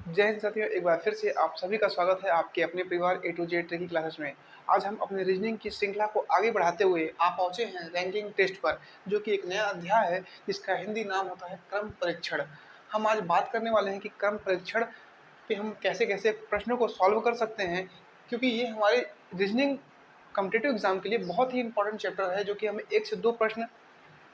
जय हिंद साथियों, एक बार फिर से आप सभी का स्वागत है आपके अपने परिवार ए टू जेड ट्रिकी क्लासेस में। आज हम अपने रीजनिंग की श्रृंखला को आगे बढ़ाते हुए आप पहुंचे हैं रैंकिंग टेस्ट पर, जो कि एक नया अध्याय है जिसका हिंदी नाम होता है क्रम परीक्षण। हम आज बात करने वाले हैं कि क्रम परीक्षण पे हम कैसे-कैसे प्रश्नों को सॉल्व कर सकते हैं, क्योंकि ये हमारे रीजनिंग कॉम्पिटिटिव एग्जाम के लिए बहुत ही इंपॉर्टेंट चैप्टर है, जो कि हमें 1 से 2 प्रश्न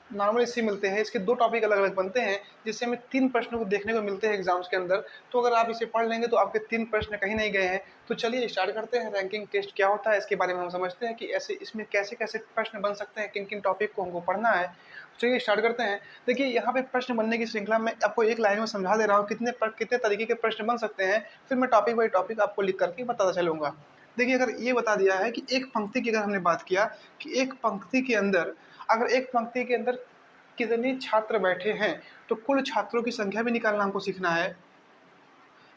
नॉर्मली इससे मिलते हैं। इसके 2 टॉपिक अलग-अलग बनते हैं, जिससे हमें 3 प्रश्नों को देखने को मिलते हैं एग्ज़ाम्स के अंदर। तो अगर आप इसे पढ़ लेंगे तो आपके 3 प्रश्न कहीं नहीं गए हैं। तो चलिए स्टार्ट करते हैं, रैंकिंग टेस्ट क्या होता है इसके बारे में हम समझते हैं कि ऐसे इसमें कैसे-कैसे प्रश्न बन सकते हैं, किन-किन टॉपिक को हमको पढ़ना है। चलिए स्टार्ट करते हैं। देखिए, यहाँ पे प्रश्न बनने की श्रृंखला मैं आपको एक लाइन में समझा दे रहा हूँ कितने तरीके के प्रश्न बन सकते हैं, फिर मैं टॉपिक बाय टॉपिक आपको लिख कर के बताता चलूँगा। देखिए, अगर ये बता दिया है कि एक पंक्ति की अगर हमने बात किया कि एक पंक्ति के अंदर अगर एक पंक्ति के अंदर कितने छात्र बैठे हैं, तो कुल छात्रों की संख्या भी निकालना हमको सीखना है।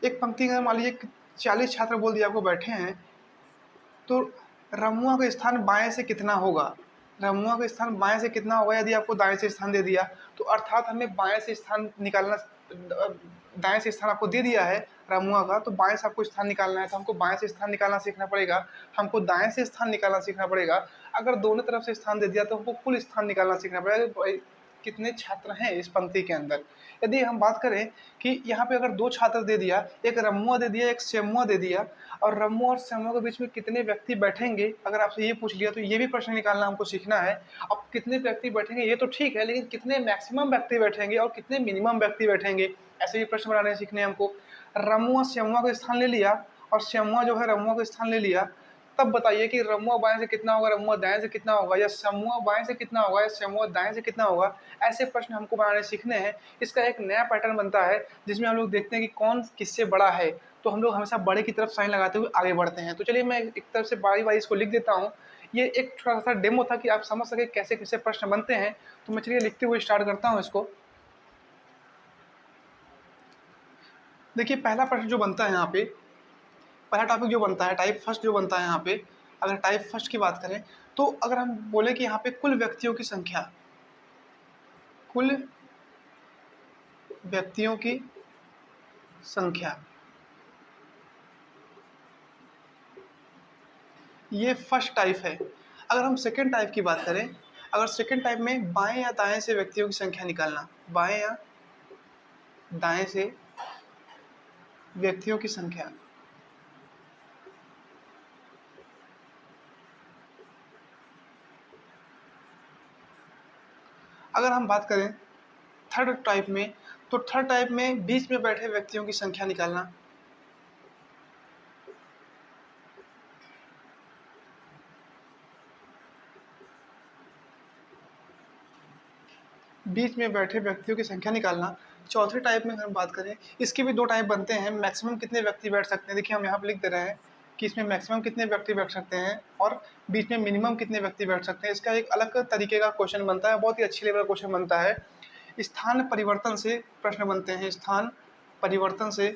एक पंक्ति में मान लीजिए कि 40 छात्र बोल दिया आपको बैठे हैं, तो रमुआ का स्थान बाएँ से कितना होगा? रमुआ का स्थान बाएँ से कितना होगा यदि आपको दाएँ से स्थान दे दिया, तो अर्थात हमें बाएँ से स्थान निकालना दाएँ से स्थान आपको दे दिया है रमुआ का, तो बाएँ से आपको स्थान निकालना है, तो हमको बाएँ से स्थान निकालना सीखना पड़ेगा, हमको दाएँ से स्थान निकालना सीखना पड़ेगा। अगर दोनों तरफ से स्थान दे दिया तो हमको कुल स्थान निकालना सीखना पड़ेगा कि भाई कितने छात्र हैं इस पंक्ति के अंदर। यदि हम बात करें कि यहाँ पे अगर 2 छात्र दे दिया, एक रमुआ दे दिया, एक श्यामुआ दे दिया, और रम्मू और श्यामू के बीच में कितने व्यक्ति बैठेंगे, अगर आपसे ये पूछ लिया तो ये भी प्रश्न निकालना हमको सीखना है। अब कितने व्यक्ति बैठेंगे ये तो ठीक है, लेकिन कितने मैक्सिमम व्यक्ति बैठेंगे और कितने मिनिमम व्यक्ति बैठेंगे, ऐसे भी प्रश्न बनाने सीखने हैं हमको। रमुआ श्यामुआ का स्थान ले लिया और श्यामुआ जो है रमुआ का स्थान ले लिया, तब बताइए कि रमुआ बाएं से कितना होगा, रमुआ दाएं से कितना होगा, या श्यामुआ बाएं से कितना होगा या श्यामुआ दाएं से कितना होगा। ऐसे प्रश्न हमको बनाने सीखने हैं। इसका एक नया पैटर्न बनता है जिसमें हम लोग देखते हैं कि कौन किससे बड़ा है, तो हम लोग हमेशा बड़े की तरफ साइन लगाते हुए आगे बढ़ते हैं। तो चलिए मैं एक तरफ से बारी-बारी इसको लिख देता हूँ। ये एक छोटा-सा डेमो था कि आप समझ सकें कैसे-कैसे प्रश्न बनते हैं। तो मैं चलिए लिखते हुए स्टार्ट करता हूँ इसको। देखिए, पहला प्रश्न जो बनता है यहाँ पे, पहला टॉपिक जो बनता है, टाइप फर्स्ट जो बनता है यहाँ पे, अगर टाइप फर्स्ट की बात करें, तो अगर हम बोले कि यहाँ पे कुल व्यक्तियों की संख्या, कुल व्यक्तियों की संख्या, ये फर्स्ट टाइप है। अगर हम सेकंड टाइप की बात करें, अगर सेकंड टाइप में बाएं या दाएं से व्यक्तियों की संख्या निकालना, बाएं या दाएं से व्यक्तियों की संख्या, अगर हम बात करें थर्ड टाइप में, तो थर्ड टाइप में बीच में बैठे व्यक्तियों की संख्या निकालना, बीच में बैठे व्यक्तियों की संख्या निकालना। चौथे टाइप में हम बात करें, इसके भी 2 टाइप बनते हैं। मैक्सिमम कितने व्यक्ति बैठ सकते हैं, देखिए हम यहाँ पे लिख दे रहे हैं कि इसमें मैक्सिमम कितने व्यक्ति बैठ सकते हैं और बीच में मिनिमम कितने व्यक्ति बैठ सकते हैं। इसका एक अलग तरीके का क्वेश्चन बनता है, बहुत ही अच्छी लेवल का क्वेश्चन बनता है। स्थान परिवर्तन से प्रश्न बनते हैं, परिवर्तन से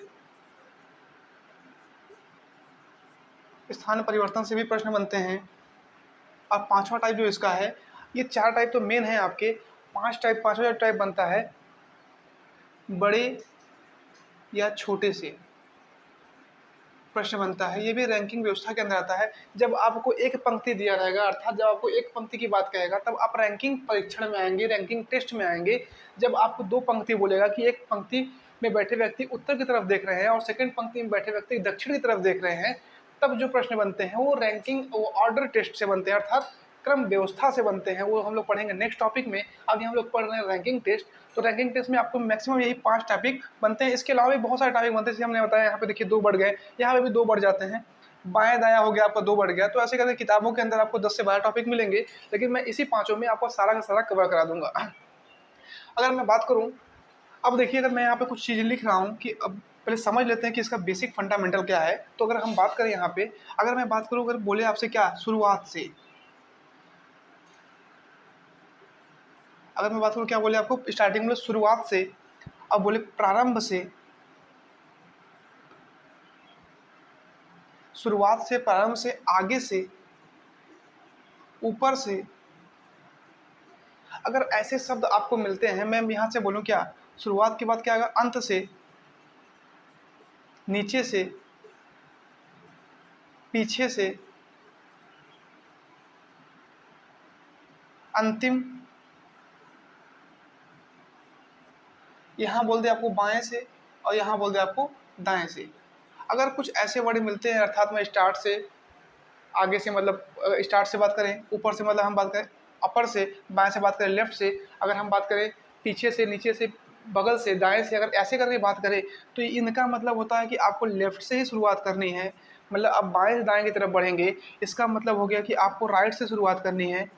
स्थान परिवर्तन से भी प्रश्न बनते हैं। अब पांचवा टाइप जो इसका है, ये 4 टाइप तो मेन है आपके, 5वां टाइप बनता है बड़े या छोटे से प्रश्न बनता है। ये भी रैंकिंग व्यवस्था के अंदर आता है। जब आपको एक पंक्ति दिया रहेगा, अर्थात जब आपको एक पंक्ति की बात कहेगा, तब आप रैंकिंग परीक्षण में आएंगे, रैंकिंग टेस्ट में आएंगे। जब आपको 2 पंक्ति बोलेगा कि एक पंक्ति में बैठे व्यक्ति उत्तर की तरफ देख रहे हैं और सेकंड पंक्ति में बैठे व्यक्ति दक्षिण की तरफ देख रहे हैं, तब जो प्रश्न बनते हैं वो रैंकिंग, वो ऑर्डर टेस्ट से बनते हैं, अर्थात क्रम व्यवस्था से बनते हैं। वो हम लोग पढ़ेंगे नेक्स्ट टॉपिक में। अभी हम लोग पढ़ रहे हैं रैंकिंग टेस्ट। तो रैंकिंग टेस्ट में आपको मैक्सिमम यही 5 टॉपिक बनते हैं। इसके अलावा भी बहुत सारे टॉपिक बनते हैं, जैसे हमने बताया यहाँ पे देखिए 2 बढ़ गए, यहाँ पे भी 2 बढ़ जाते हैं, बाएं दायां हो गया आपका 2 बढ़ गया। तो ऐसे करके किताबों के अंदर आपको 10 से 12 टॉपिक मिलेंगे, लेकिन मैं इसी 5 में आपको सारा का सारा कवर करा दूंगा। अगर मैं बात करूं, अब देखिए अगर मैं यहाँ पे कुछ चीज़ें लिख रहा हूँ कि अब पहले समझ लेते हैं कि इसका बेसिक फंडामेंटल क्या है। तो अगर हम बात करें यहाँ पे, अगर मैं बात करूँ, अगर बोले आपसे क्या शुरुआत से, अगर मैं बात करूँ क्या बोले आपको स्टार्टिंग में शुरुआत से, अब बोले प्रारंभ से, शुरुआत से, प्रारंभ से, आगे से, ऊपर से, अगर ऐसे शब्द आपको मिलते हैं, मैं यहाँ से बोलूँ क्या शुरुआत के बाद क्या आएगा, अंत से, नीचे से, पीछे से, अंतिम, यहाँ बोल दे आपको बाएं से और यहाँ बोल दे आपको दाएं से। अगर कुछ ऐसे वर्ड मिलते हैं, अर्थात में स्टार्ट से, आगे से मतलब स्टार्ट से बात करें, ऊपर से मतलब हम बात करें अपर से, बाएं से बात करें लेफ्ट से, अगर हम बात करें पीछे से, नीचे से, बगल से, दाएं से, अगर ऐसे करके बात करें तो इनका मतलब होता है कि आपको लेफ्ट से ही शुरुआत करनी है। मतलब आप बाएं से दाएं की तरफ बढ़ेंगे, इसका मतलब हो गया कि आपको राइट से शुरुआत करनी है।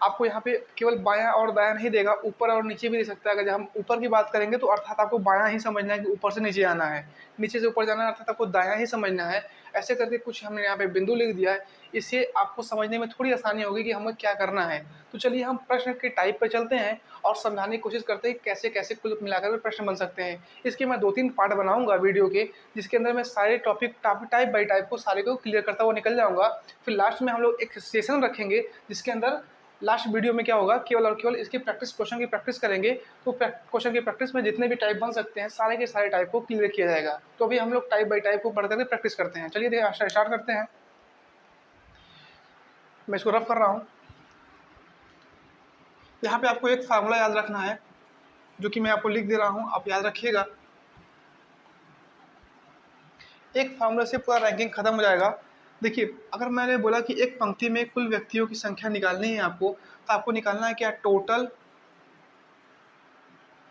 आपको यहाँ पे केवल बायां और दायां नहीं देगा, ऊपर और नीचे भी दे सकता है। अगर जब हम ऊपर की बात करेंगे तो अर्थात आपको बायां ही समझना है कि ऊपर से नीचे आना है, नीचे से ऊपर जाना है, अर्थात आपको दायां ही समझना है। ऐसे करके कुछ हमने यहाँ पे बिंदु लिख दिया है, इससे आपको समझने में थोड़ी आसानी होगी कि हमें क्या करना है। तो चलिए हम प्रश्न के टाइप पे चलते हैं और समझाने की कोशिश करते हैं कैसे कैसे कुल मिलाकर प्रश्न बन सकते हैं। इसके मैं 2-3 पार्ट बनाऊंगा वीडियो के, जिसके अंदर मैं सारे टॉपिक टाइप बाई टाइप को सारे को क्लियर करता हुआ निकल जाऊंगा। फिर लास्ट में हम लोग एक सेशन रखेंगे, जिसके अंदर लास्ट वीडियो में क्या होगा, केवल और केवल इसकी प्रैक्टिस, क्वेश्चन की प्रैक्टिस करेंगे। तो क्वेश्चन की प्रैक्टिस में जितने भी टाइप बन सकते हैं सारे के सारे टाइप को क्लियर किया जाएगा। तो अभी हम लोग टाइप बाई टाइप को पढ़ करके प्रैक्टिस करते हैं। चलिए स्टार्ट करते हैं। मैं इसको रफ कर रहा हूँ। यहाँ पे आपको एक फार्मूला याद रखना है, जो कि मैं आपको लिख दे रहा हूँ, आप याद रखिएगा। एक फार्मूला से पूरा रैंकिंग खत्म हो जाएगा। देखिए, अगर मैंने बोला कि एक पंक्ति में कुल व्यक्तियों की संख्या निकालनी है आपको, तो आपको निकालना है क्या,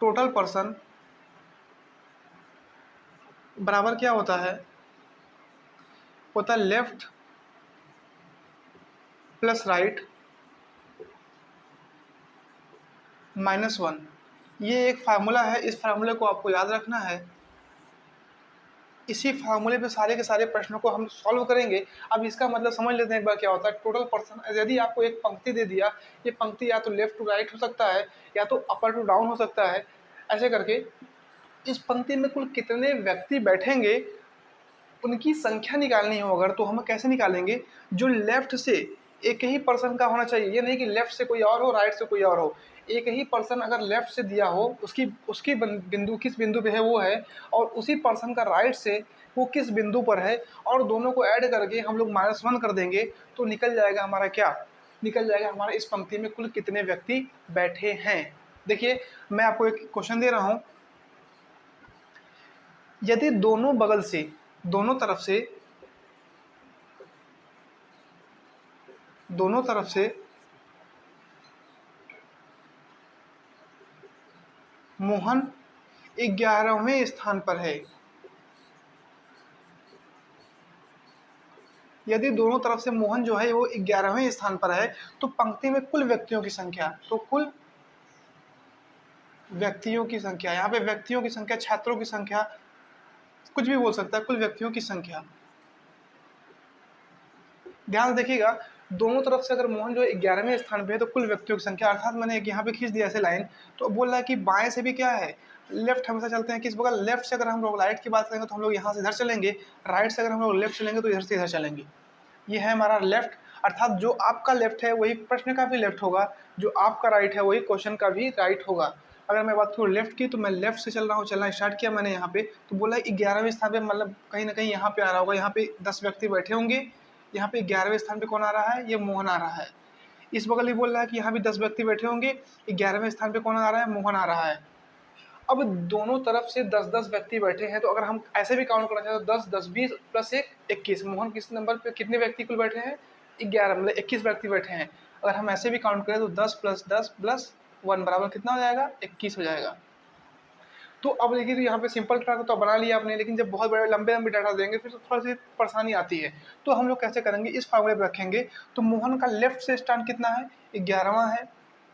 टोटल पर्सन बराबर क्या होता है, लेफ्ट प्लस राइट -1। ये एक फार्मूला है, इस फार्मूले को आपको याद रखना है। इसी फार्मूले पे सारे के सारे प्रश्नों को हम सॉल्व करेंगे। अब इसका मतलब समझ लेते हैं एक बार क्या होता है। टोटल पर्सन, यदि आपको एक पंक्ति दे दिया, ये पंक्ति या तो लेफ्ट टू राइट हो सकता है या तो अपर टू डाउन हो सकता है, ऐसे करके इस पंक्ति में कुल कितने व्यक्ति बैठेंगे उनकी संख्या निकालनी हो अगर, तो हम कैसे निकालेंगे, जो लेफ्ट से एक ही पर्सन का होना चाहिए। ये नहीं कि लेफ्ट से कोई और हो, राइट से कोई और हो। एक ही पर्सन अगर लेफ्ट से दिया हो, उसकी उसकी बिंदु किस बिंदु पे है वो है, और उसी पर्सन का राइट से वो किस बिंदु पर है, और दोनों को ऐड करके हम लोग -1 कर देंगे, तो निकल जाएगा हमारा क्या, निकल जाएगा हमारा इस पंक्ति में कुल कितने व्यक्ति बैठे हैं। देखिए, मैं आपको एक क्वेश्चन दे रहा हूँ। यदि दोनों बगल से, दोनों तरफ से मोहन 11वें स्थान पर है, यदि दोनों तरफ से मोहन जो है वो 11वें स्थान पर है, तो पंक्ति में कुल व्यक्तियों की संख्या, तो कुल व्यक्तियों की संख्या, यहाँ पे व्यक्तियों की संख्या, छात्रों की संख्या, कुछ भी बोल सकता है, कुल व्यक्तियों की संख्या। ध्यान से देखिएगा, दोनों तरफ से अगर मोहन जो 11वें स्थान पे है, तो कुल व्यक्तियों की संख्या, अर्थात मैंने एक यहाँ पे खींच दिया ऐसे लाइन, तो बोल रहा है कि बाएं से भी क्या है, लेफ्ट हमेशा चलते हैं। किस बगल, लेफ्ट से अगर हम लोग राइट की बात करेंगे तो हम लोग यहाँ से इधर चलेंगे, राइट से अगर हम लोग लेफ्ट चलेंगे तो इधर से इधर चलेंगे। ये है हमारा लेफ्ट, अर्थात जो आपका लेफ्ट है वही प्रश्न का भी लेफ्ट होगा, जो आपका राइट है वही क्वेश्चन का भी राइट होगा। अगर मैं बात करूँ लेफ्ट की, तो मैं लेफ्ट से चल रहा हूँ, चलना स्टार्ट किया मैंने यहाँ पे, तो बोला 11वें स्थान पे, मतलब कहीं ना कहीं यहाँ पे आ रहा होगा, यहाँ पे 10 व्यक्ति बैठे होंगे। यहाँ पे 11वें स्थान पे कौन आ रहा है, ये मोहन आ रहा है। इस बगल भी बोल रहा है कि यहाँ भी 10 व्यक्ति बैठे होंगे, 11वें स्थान पे कौन आ रहा है, मोहन आ रहा है। अब दोनों तरफ से 10-10 व्यक्ति बैठे हैं, तो अगर हम ऐसे भी काउंट करना चाहें तो 10, 10, 20 प्लस 1, 21। मोहन किस नंबर पे, कितने व्यक्ति कुल बैठे हैं, 11, मतलब 21 व्यक्ति बैठे हैं। अगर हम ऐसे भी काउंट करें तो 10 + 10 + 1 बराबर कितना हो जाएगा, 21 हो जाएगा। तो अब देखिए, तो यहाँ पे सिंपल डाटा तो बना लिया आपने, लेकिन जब बहुत बड़े लंबे लंबे डाटा देंगे फिर तो थोड़ा सी परेशानी आती है। तो हम लोग कैसे करेंगे, इस फार्मूले पर रखेंगे। तो मोहन का लेफ्ट से स्थान कितना है, 11वां है।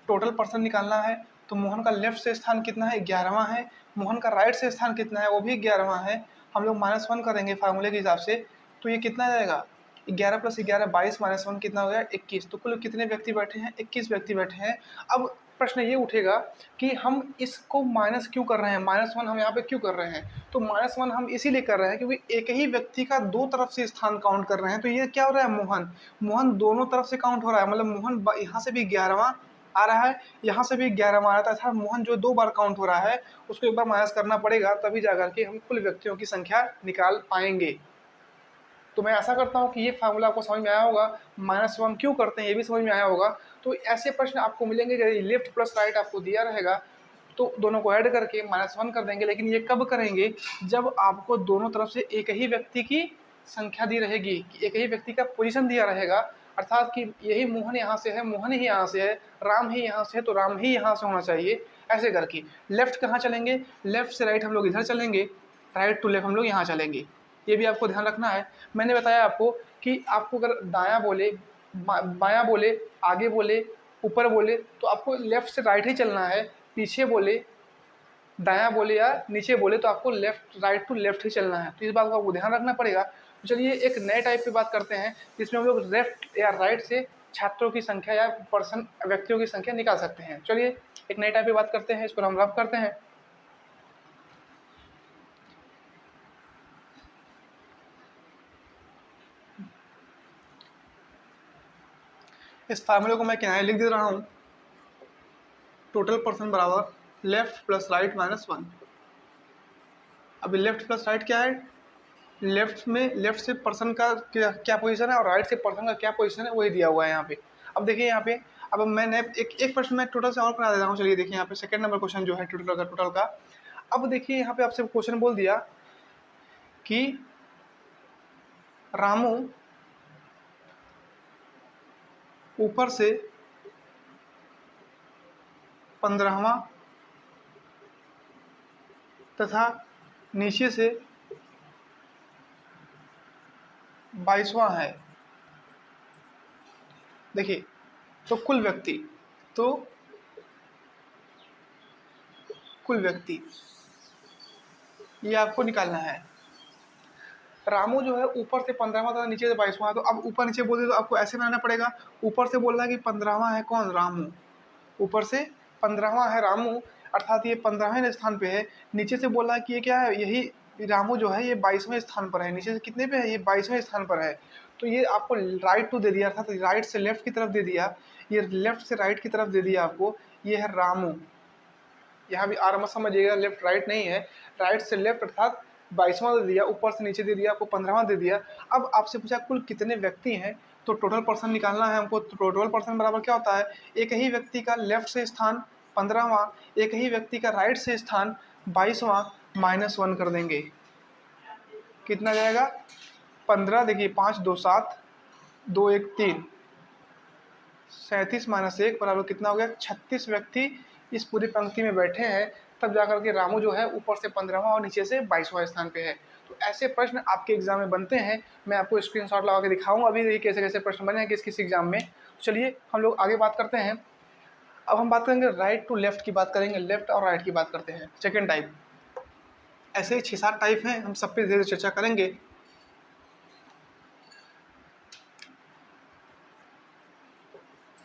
टोटल पर्सन निकालना है, तो मोहन का लेफ्ट से स्थान कितना है, 11वां है। मोहन का राइट से स्थान कितना है, वो भी 11वां है। हम लोग -1 करेंगे फार्मूले के हिसाब से, तो ये कितना जाएगा, 11 + 11 22, -1 कितना हो गया, 21। तो कुल कितने व्यक्ति बैठे हैं, 21 व्यक्ति बैठे हैं। अब प्रश्न ये उठेगा कि हम इसको माइनस क्यों कर रहे हैं, -1 हम यहाँ पे क्यों कर रहे हैं। तो -1 हम इसीलिए कर रहे हैं क्योंकि एक ही व्यक्ति का दो तरफ से स्थान काउंट कर रहे हैं। तो ये क्या हो रहा है, मोहन दोनों तरफ से काउंट हो रहा है, मतलब मोहन यहाँ से भी 11वां आ रहा है, यहाँ से भी 11 आ रहा था। मोहन जो 2 बार काउंट हो रहा है उसको एक बार माइनस करना पड़ेगा, तभी जाकर के हम कुल व्यक्तियों की संख्या निकाल पाएंगे। तो मैं आशा करता हूँ कि ये फार्मूला आपको समझ में आया होगा। -1 क्यों करते हैं ये भी समझ में आया होगा। तो ऐसे प्रश्न आपको मिलेंगे, यदि लेफ्ट प्लस राइट आपको दिया रहेगा तो दोनों को ऐड करके -1 कर देंगे। लेकिन ये कब करेंगे, जब आपको दोनों तरफ से एक ही व्यक्ति की संख्या दी रहेगी, कि एक ही व्यक्ति का पोजीशन दिया रहेगा, अर्थात कि यही मोहन यहाँ से है, मोहन ही यहाँ से है, राम ही यहाँ से है, तो राम ही यहाँ से होना चाहिए। ऐसे करके लेफ्ट कहाँ चलेंगे, लेफ्ट से राइट हम लोग इधर चलेंगे, राइट टू लेफ्ट हम लोग यहाँ चलेंगे। ये भी आपको ध्यान रखना है। मैंने बताया आपको कि आपको अगर दायां बोले, बायां बोले, आगे बोले, ऊपर बोले, तो आपको लेफ्ट से राइट ही चलना है। पीछे बोले, दायां बोले या नीचे बोले तो आपको लेफ्ट, राइट टू लेफ्ट ही चलना है। तो इस बात को आपको ध्यान रखना पड़ेगा। तो चलिए एक नए टाइप पे बात करते हैं जिसमें हम लोग लेफ्ट या राइट से छात्रों की संख्या या पर्सन व्यक्तियों की संख्या निकाल सकते हैं। चलिए एक नए टाइप पे बात करते हैं, इसको हम रफ करते हैं। इस फार्मूले को मैं किनारे लिख दे रहा हूँ, टोटल पर्सन बराबर लेफ्ट प्लस राइट -1। अभी लेफ्ट प्लस राइट क्या है, लेफ्ट में लेफ्ट से पर्सन का क्या पोजीशन है और राइट से पर्सन का क्या पोजीशन है वही दिया हुआ है यहाँ पे। अब देखिए यहाँ पे, अब मैंने एक प्रश्न मैं टोटल से और करा देता हूँ। चलिए देखिए यहाँ पे सेकंड नंबर क्वेश्चन जो है टोटल का। अब देखिए यहाँ पे आपसे क्वेश्चन बोल दिया कि रामू ऊपर से 15वां तथा नीचे से 22वां है। देखिए तो कुल व्यक्ति ये आपको निकालना है। रामू जो है ऊपर से 15वां तथा नीचे से 22वां है। तो अब ऊपर नीचे बोल दे तो आपको ऐसे बनाना पड़ेगा। ऊपर से बोल रहा है कि 15वां है कौन, रामू। ऊपर से 15वां है रामू, अर्थात ये 15वें स्थान पे है। नीचे से बोल रहा है कि ये क्या है, यही रामू जो है ये 22वें स्थान पर है। नीचे से कितने पे है, ये 22वें स्थान पर है। तो ये आपको राइट टू दे दिया, अर्थात राइट से लेफ्ट की तरफ दे दिया, ये लेफ्ट से राइट की तरफ दे दिया आपको। ये है रामू, यहाँ भी आर मत समझिएगा, लेफ्ट राइट नहीं है, राइट से लेफ्ट, अर्थात 22वां दे दिया, ऊपर से नीचे दे दिया, आपको 15वां दे दिया। अब आपसे पूछा कुल कितने व्यक्ति हैं, तो टोटल पर्सन निकालना है हमको। तो टोटल पर्सन बराबर क्या होता है, एक ही व्यक्ति का लेफ्ट से स्थान 15वां, एक ही व्यक्ति का राइट से स्थान 22वां, -1 कर देंगे। कितना जाएगा 15, देखिए 5 2 7, 2 1 3, 37 -1 बराबर कितना हो गया, 36 व्यक्ति इस पूरी पंक्ति में बैठे हैं। तब जाकर के रामू जो है ऊपर से 15वां और नीचे से 22वां स्थान पे है। तो ऐसे प्रश्न आपके एग्जाम में बनते हैं। मैं आपको स्क्रीनशॉट लगा के दिखाऊंगा अभी कैसे कैसे प्रश्न बने हैं किस किस एग्जाम में। चलिए हम लोग आगे बात करते हैं। अब हम बात करेंगे राइट टू लेफ्ट की बात करेंगे, लेफ्ट और राइट की बात करते हैं, सेकेंड टाइप। ऐसे ही 6-7 टाइप हैं, हम सब पे धीरे चर्चा करेंगे।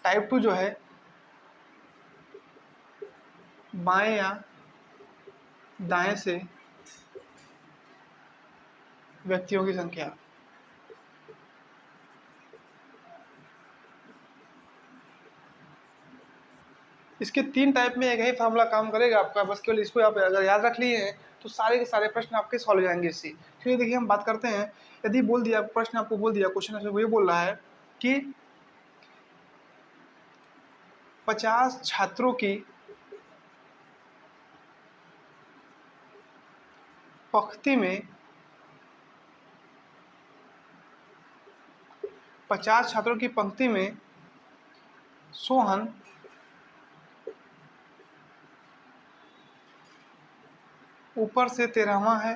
टाइप 2 जो है बाएं या दाएं से व्यक्तियों की संख्या। इसके 3 टाइप में एक ही फार्मूला काम करेगा आपका, बस केवल इसको आप अगर याद रख लिए हैं तो सारे के सारे प्रश्न आपके सॉल्व हो जाएंगे इससे। चलिए देखिए हम बात करते हैं। यदि बोल दिया प्रश्न, आपको बोल दिया क्वेश्चन ये बोल रहा है कि 50 छात्रों की पंक्ति में 50 छात्रों की पंक्ति में सोहन ऊपर से 13वां है,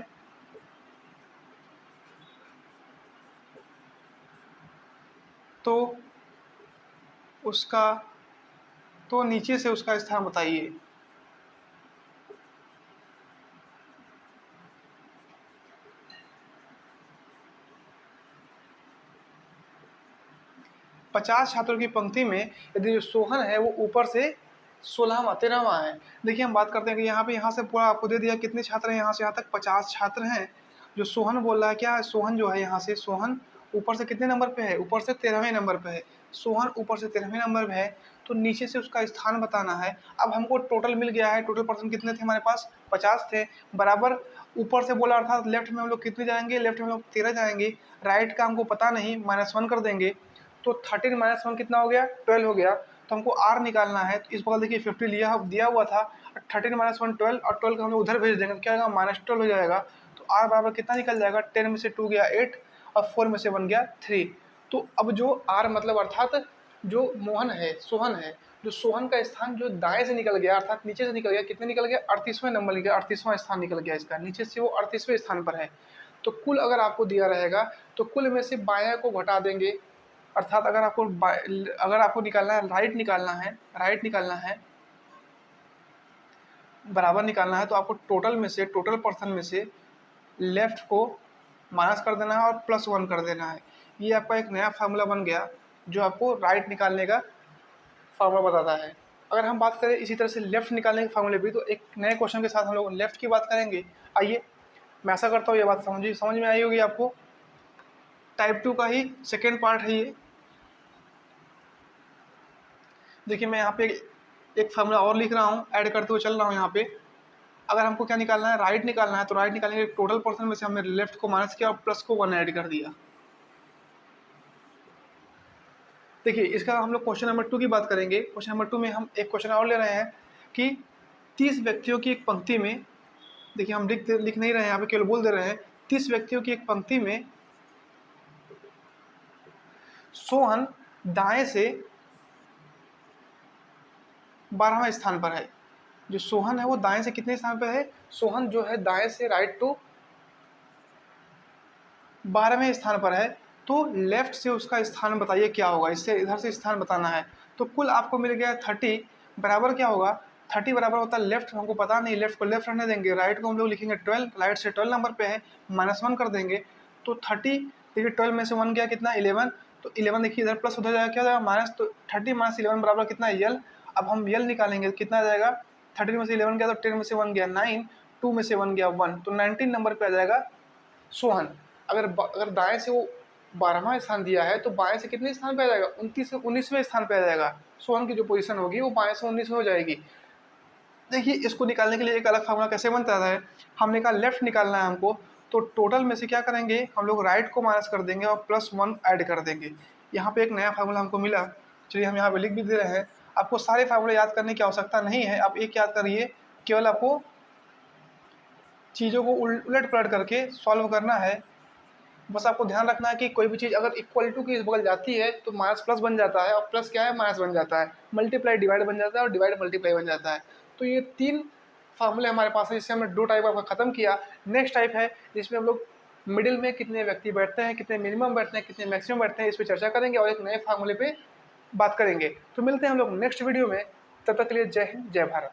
तो उसका, तो नीचे से उसका स्थान बताइए। पचास छात्रों की पंक्ति में यदि जो सोहन है वो ऊपर से 16वां 13वां है। देखिए हम बात करते हैं कि यहाँ से पूरा आपको दे दिया कितने छात्र हैं, यहाँ से यहाँ तक 50 छात्र हैं। जो सोहन बोल रहा है क्या है, सोहन जो है यहाँ से सोहन ऊपर से कितने नंबर पे है, ऊपर से 13वें नंबर पे है। सोहन ऊपर से 13वें नंबर पे है, तो नीचे से उसका स्थान बताना है। अब हमको टोटल मिल गया है, टोटल पर्सन कितने थे हमारे पास, 50 थे, बराबर ऊपर से बोला अर्थात लेफ्ट में हम लोग कितने जाएंगे, लेफ्ट में हम लोग 13 जाएंगे, राइट का हमको पता नहीं, -1 कर देंगे, तो 13 - 1 कितना हो गया, 12 हो गया। तो हमको आर निकालना है, तो इस बगल देखिए 50 दिया हुआ था, 13 - 1 12, और 12 का हम लोग उधर भेज देंगे तो क्या होगा, -12 हो जाएगा। तो आर बराबर कितना निकल जाएगा, 10 में से 2 गया 8 और 4 में से 1 गया 3। तो अब जो आर मतलब अर्थात जो मोहन है, सोहन है, जो सोहन का स्थान जो दाएं से निकल गया अर्थात नीचे से निकल गया, कितने निकल गया, 38वें नंबर निकल गया, 38वां स्थान निकल गया इसका, नीचे से वो 38वें स्थान पर है। तो कुल अगर आपको दिया रहेगा तो कुल में से बायां को घटा देंगे, अर्थात अगर आपको निकालना है राइट निकालना है बराबर निकालना है, तो आपको टोटल पर्सन में से लेफ्ट को माइनस कर देना है और +1 कर देना है। ये आपका एक नया फार्मूला बन गया जो आपको राइट निकालने का फार्मूला बताता है। अगर हम बात करें इसी तरह से लेफ्ट निकालने के फार्मूले भी, तो एक नए क्वेश्चन के साथ हम लोग लेफ्ट की बात करेंगे। आइए, मैं आशा करता हूँ ये बात समझ में आई होगी आपको। टाइप 2 का ही सेकेंड पार्ट है ये। देखिए मैं यहाँ पे एक फार्मूला और लिख रहा हूँ, ऐड करते हुए चल रहा हूँ यहाँ पे। अगर हमको क्या निकालना है, राइट निकालना है, तो राइट निकालने के टोटल पर्सन में से हमने लेफ्ट को माइनस किया और प्लस को 1 ऐड कर दिया। देखिए इसका हम लोग क्वेश्चन नंबर 2 की बात करेंगे। क्वेश्चन नंबर 2 में हम एक क्वेश्चन और ले रहे हैं कि 30 व्यक्तियों की एक पंक्ति में, देखिए हम लिख नहीं रहे हैं यहाँ पे, केवल बोल दे रहे हैं 30 व्यक्तियों की एक पंक्ति में सोहन दाएं से 12वें स्थान पर है। जो सोहन है वो दाएं से कितने स्थान पर है, सोहन जो है दाएं से राइट टू 12वें स्थान पर है। तो लेफ्ट से उसका स्थान बताइए क्या होगा, इससे इधर से स्थान बताना है। तो कुल आपको मिल गया 30 बराबर क्या होगा, 30 बराबर होता है लेफ्ट, हमको पता नहीं, लेफ्ट को लेफ्ट रहने देंगे, राइट को हम लोग लिखेंगे 12, राइट से 12 नंबर पे है, -1 कर देंगे। तो 30 देखिए 12 में से 1 गया कितना, 11, तो 11 देखिए इधर प्लस उधर जाएगा, क्या जाएगा माइनस, तो 30 - 11 बराबर कितना है, यल। अब हम यल निकालेंगे, कितना जाएगा, 30 में से 11 गया तो 10 में से 1 गया 9, 2 में से 1 गया 1, तो 19 नंबर पे आ जाएगा सोहन। अगर दाएं से वो 12वां स्थान दिया है तो बाएं से कितने स्थान पे आ जाएगा, 19वें स्थान पे आ जाएगा। सोहन की जो पोजीशन होगी वो बाएं से 19 में हो जाएगी। देखिए इसको निकालने के लिए एक अलग फार्मूला कैसे बनता है, हमने कहा लेफ्ट निकालना है हमको, तो टोटल में से क्या करेंगे हम लोग, राइट को माइनस कर देंगे और +1 ऐड कर देंगे। यहाँ पे एक नया फार्मूला हमको मिला, चलिए हम यहाँ पे लिख भी दे रहे हैं। आपको सारे फार्मूले याद करने की आवश्यकता नहीं है, आप एक याद करिए, केवल आपको चीज़ों को उलट पलट करके सॉल्व करना है। बस आपको ध्यान रखना है कि कोई भी चीज़ अगर इक्वल टू की इस बगल जाती है तो माइनस प्लस बन जाता है, और प्लस क्या है, माइनस बन जाता है, मल्टीप्लाई डिवाइड बन जाता है और डिवाइड मल्टीप्लाई बन जाता है। तो ये 3 फार्मूले हमारे पास है, जिससे हमने 2 टाइप आपका खत्म किया। नेक्स्ट टाइप है जिसमें हम लोग मिडिल में कितने व्यक्ति बैठते हैं, कितने मिनिमम बैठते हैं, कितने मैक्सिमम बैठते हैं, इस पर चर्चा करेंगे और एक नए फार्मूले पे बात करेंगे। तो मिलते हैं हम लोग नेक्स्ट वीडियो में, तब तक के लिए जय हिंद जय भारत।